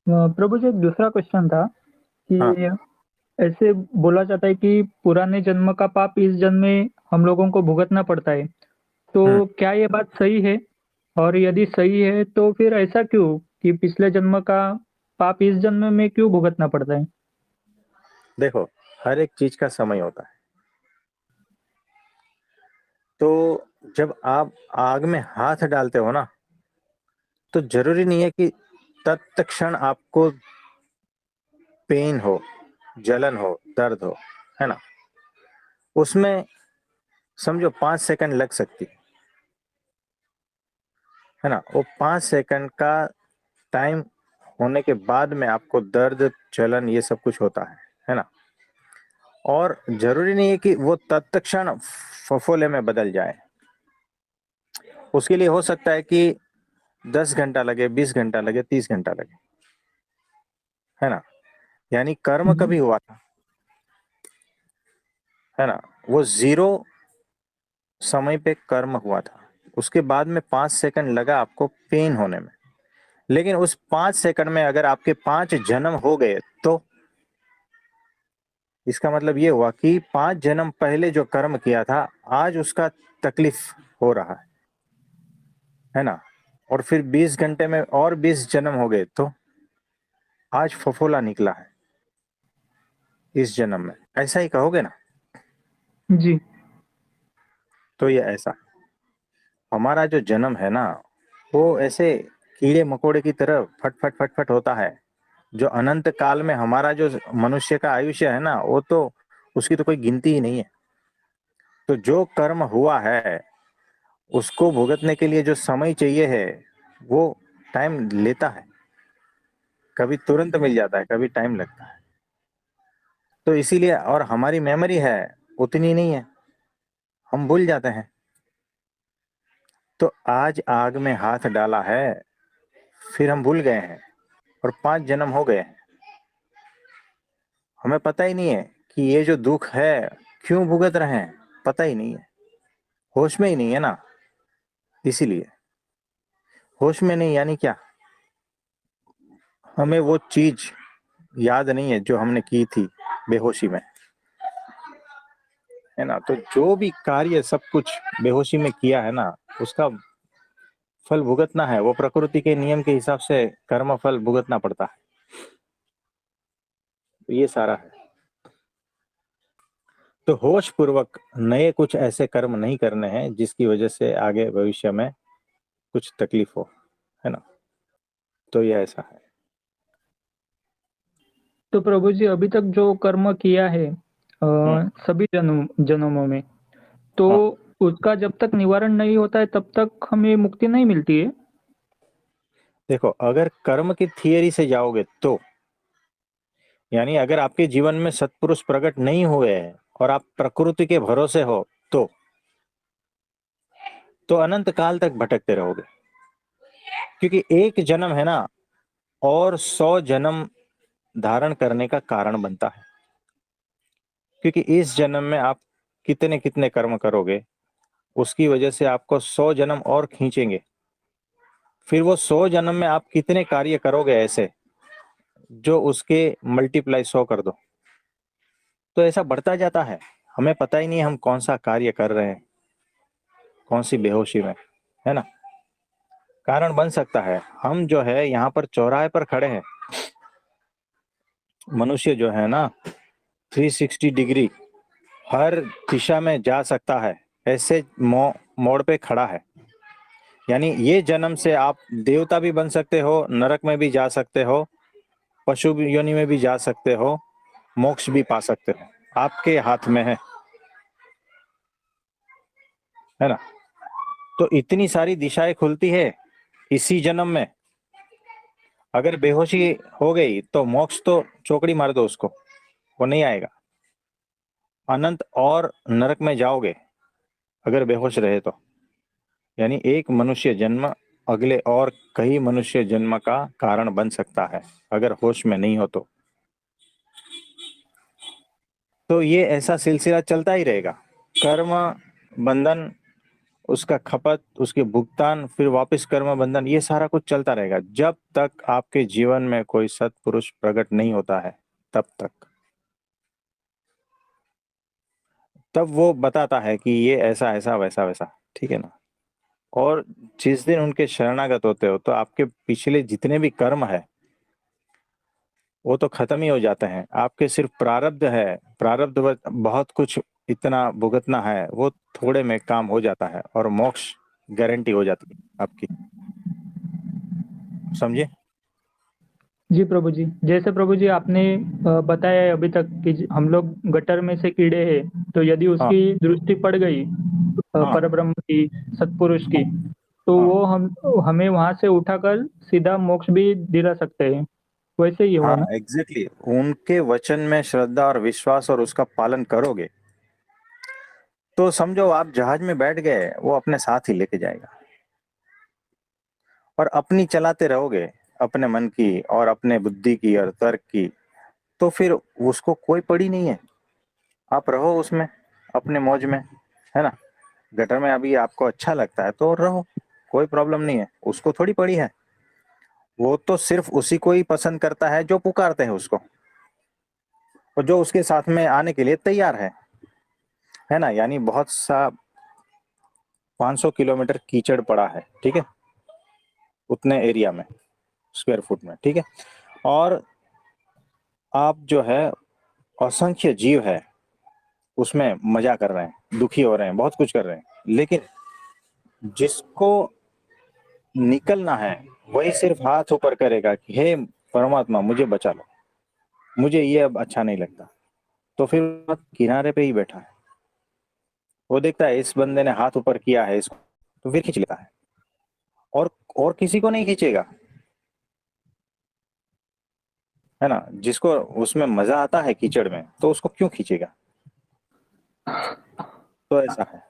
प्रभु जी, एक दूसरा क्वेश्चन था हाँ। कि ऐसे बोला जाता है कि पुराने जन्म का पाप इस जन्म में हम लोगों को भुगतना पड़ता है। तो हम्म। क्या ये बात सही है? और यदि सही है तो फिर ऐसा क्यों कि पिछले जन्म का पाप इस जन्म में क्यों भुगतना पड़ता है? देखो, हर एक चीज का समय होता है। तो जब आप आग में हाथ डालते हो ना, तो जरूरी नहीं है कि तत्क्षण आपको पेन हो, जलन हो, दर्द हो, है ना। उसमें समझो 5 सेकंड लग सकती है ना। वो 5 सेकंड का टाइम होने के बाद में आपको दर्द, जलन, ये सब कुछ होता है ना। और जरूरी नहीं है कि वो तत्क्षण फफोले में बदल जाए। उसके लिए हो सकता है कि 10 घंटा लगे, 20 घंटा लगे, 30 घंटा लगे, है ना। यानी कर्म हम्म। कभी हुआ था, है ना। वो जीरो समय पे कर्म हुआ था। उसके बाद में 5 सेकंड लगा आपको पेन होने में। लेकिन उस 5 सेकंड में अगर आपके 5 जन्म हो गए, तो इसका मतलब ये हुआ कि 5 जन्म पहले जो कर्म किया था, आज उसका तकलीफ हो रहा है ना। और फिर 20 घंटे में और 20 जन्म हो गए, तो आज फफोला निकला है इस जन्म में, ऐसा ही कहोगे ना। जी। तो ये ऐसा हमारा जो जन्म है ना, वो ऐसे कीड़े मकोड़े की तरह फट फट फट फट होता है। जो अनंत काल में हमारा जो मनुष्य का आयुष्य है ना, वो तो उसकी तो कोई गिनती ही नहीं है। तो जो कर्म हुआ है, उसको भुगतने के लिए जो समय चाहिए है, वो टाइम लेता है। कभी तुरंत मिल जाता है, कभी टाइम लगता है। तो इसीलिए, और हमारी मेमोरी है उतनी नहीं है, हम भूल जाते हैं। तो आज आग में हाथ डाला है, फिर हम भूल गए हैं, और 5 जन्म हो गए हैं। हमें पता ही नहीं है कि ये जो दुख है क्यों भुगत रहे हैं, पता ही नहीं है। होश में ही नहीं है ना। इसीलिए होश में नहीं यानी क्या, हमें वो चीज याद नहीं है जो हमने की थी बेहोशी में, है ना। तो जो भी कार्य सब कुछ बेहोशी में किया है ना, उसका फल भुगतना है। वो प्रकृति के नियम के हिसाब से कर्म फल भुगतना पड़ता है। तो ये सारा है। तो होश पूर्वक नए कुछ ऐसे कर्म नहीं करने हैं जिसकी वजह से आगे भविष्य में कुछ तकलीफ हो, है ना। तो ये ऐसा है। तो प्रभु जी, अभी तक जो कर्म किया है हम्म। सभी जन्मों में, तो हाँ। उसका जब तक निवारण नहीं होता है तब तक हमें मुक्ति नहीं मिलती है। देखो, अगर कर्म की थियरी से जाओगे तो, यानी अगर आपके जीवन में सत्पुरुष प्रकट नहीं हुए हैं और आप प्रकृति के भरोसे हो, तो अनंत काल तक भटकते रहोगे। क्योंकि एक जन्म है ना, और 100 जन्म धारण करने का कारण बनता है। क्योंकि इस जन्म में आप कितने कितने कर्म करोगे, उसकी वजह से आपको 100 जन्म और खींचेंगे। फिर वो 100 जन्म में आप कितने कार्य करोगे ऐसे, जो उसके मल्टीप्लाई 100 कर दो। तो ऐसा बढ़ता जाता है। हमें पता ही नहीं हम कौन सा कार्य कर रहे हैं, कौन सी बेहोशी में, है ना। कारण बन सकता है। हम जो है यहाँ पर चौराहे पर खड़े हैं। मनुष्य जो है ना, 360 डिग्री हर दिशा में जा सकता है, ऐसे मोड़ पे खड़ा है। यानी ये जन्म से आप देवता भी बन सकते हो, नरक में भी जा सकते हो, पशु योनि में भी जा सकते हो, मोक्ष भी पा सकते हो। आपके हाथ में है ना। तो इतनी सारी दिशाएं खुलती है इसी जन्म में। अगर बेहोशी हो गई तो मोक्ष तो चौकड़ी मार दो उसको, वो नहीं आएगा। अनंत और नरक में जाओगे अगर बेहोश रहे तो। यानी एक मनुष्य जन्म अगले और कई मनुष्य जन्म का कारण बन सकता है, अगर होश में नहीं हो तो ये ऐसा सिलसिला चलता ही रहेगा। कर्म बंधन उसका खपत, उसके भुगतान, फिर वापस कर्म बंधन, ये सारा कुछ चलता रहेगा जब तक आपके जीवन में कोई सत्पुरुष प्रकट नहीं होता है, तब तक। तब वो बताता है कि ये ऐसा ऐसा वैसा वैसा, ठीक है ना। और जिस दिन उनके शरणागत होते हो तो आपके पिछले जितने भी कर्म है वो तो खत्म ही हो जाते हैं। आपके सिर्फ प्रारब्ध है, प्रारब्ध बहुत कुछ इतना भुगतना है, वो थोड़े में काम हो जाता है और मोक्ष गारंटी हो जाती है आपकी। समझे? जी प्रभु जी, जैसे प्रभु जी आपने बताया है अभी तक कि हम लोग गटर में से कीड़े हैं, तो यदि हाँ उसकी दृष्टि पड़ गई हाँ परब्रह्म की, सत्पुरुष की, तो हाँ वो हमें वहां से उठाकर सीधा मोक्ष भी दिला सकते हैं। वैसे ही हाँ, हुआ ना? एग्जैक्टली उनके वचन में श्रद्धा और विश्वास और उसका पालन करोगे तो समझो आप जहाज में बैठ गए, वो अपने साथ ही लेके जाएगा। और अपनी चलाते रहोगे, अपने मन की और अपने बुद्धि की और तर्क की, तो फिर उसको कोई पड़ी नहीं है। आप रहो उसमें, अपने मौज में, है ना। गटर में अभी आपको अच्छा लगता है तो रहो, कोई प्रॉब्लम नहीं है, उसको थोड़ी पड़ी है। वो तो सिर्फ उसी को ही पसंद करता है जो पुकारते हैं उसको, और जो उसके साथ में आने के लिए तैयार है ना। यानी बहुत सा 500 किलोमीटर कीचड़ पड़ा है, ठीक है, उतने एरिया में, स्क्वायर फुट में, ठीक है। और आप जो है, असंख्य जीव है उसमें, मजा कर रहे हैं, दुखी हो रहे हैं, बहुत कुछ कर रहे हैं, लेकिन जिसको निकलना है वही सिर्फ हाथ ऊपर करेगा कि हे परमात्मा मुझे बचा लो, मुझे ये अब अच्छा नहीं लगता। तो फिर किनारे पे ही बैठा है, वो देखता है इस बंदे ने हाथ ऊपर किया है इसको, तो फिर खींच लेता है। और और किसी को नहीं खींचेगा, है ना। जिसको उसमें मजा आता है कीचड़ में, तो उसको क्यों खींचेगा। तो ऐसा है।